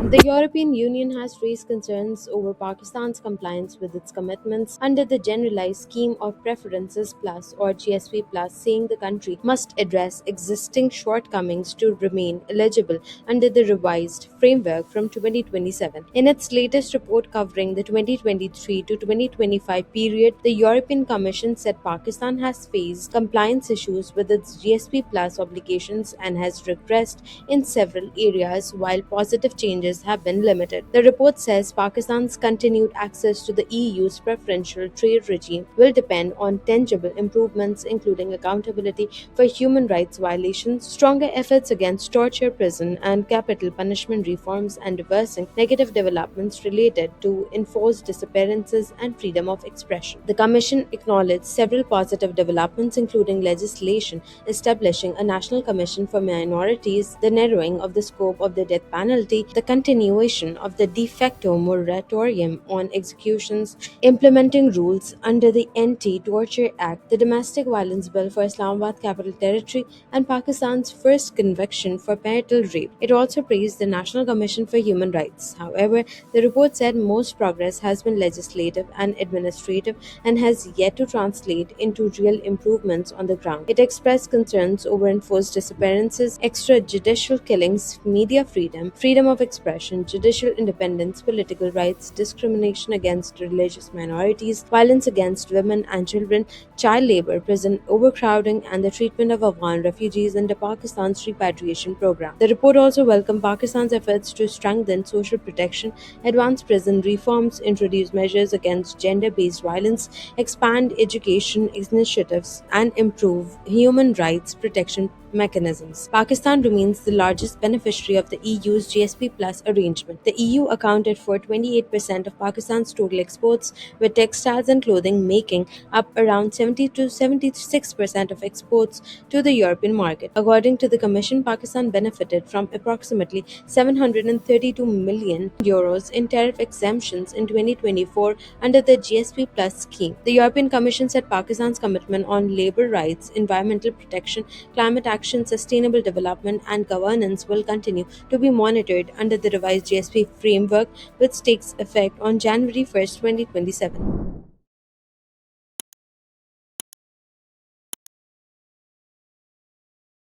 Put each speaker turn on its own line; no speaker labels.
The European Union has raised concerns over Pakistan's compliance with its commitments under the Generalized Scheme of Preferences Plus or GSP Plus, saying the country must address existing shortcomings to remain eligible under the revised framework from 2027. In its latest report covering the 2023 to 2025 period, the European Commission said Pakistan has faced compliance issues with its GSP Plus obligations and has regressed in several areas while positive changes have been limited. The report says Pakistan's continued access to the EU's preferential trade regime will depend on tangible improvements, including accountability for human rights violations, stronger efforts against torture, prison, and capital punishment reforms, and reversing negative developments related to enforced disappearances and freedom of expression. The Commission acknowledged several positive developments, including legislation establishing a National Commission for Minorities, the narrowing of the scope of the death penalty, the continuation of the de facto moratorium on executions, implementing rules under the Anti-Torture Act, the Domestic Violence Bill for Islamabad Capital Territory, and Pakistan's first conviction for marital rape. It also praised the National Commission for Human Rights. However, the report said most progress has been legislative and administrative and has yet to translate into real improvements on the ground. It expressed concerns over enforced disappearances, extrajudicial killings, media freedom, freedom of expression, judicial independence, political rights, discrimination against religious minorities, violence against women and children, child labor, prison overcrowding, and the treatment of Afghan refugees under Pakistan's repatriation program. The report also welcomed Pakistan's efforts to strengthen social protection, advance prison reforms, introduce measures against gender based violence, expand education initiatives, and improve human rights protection mechanisms. Pakistan remains the largest beneficiary of the EU's GSP Plus arrangement. The EU accounted for 28% of Pakistan's total exports, with textiles and clothing making up around 70 to 76% of exports to the European market. According to the Commission, Pakistan benefited from approximately 732 million euros in tariff exemptions in 2024 under the GSP Plus scheme. The European Commission said Pakistan's commitment on labor rights, environmental protection, climate action, sustainable development, and governance will continue to be monitored under the revised GSP framework, which takes effect on January 1st, 2027.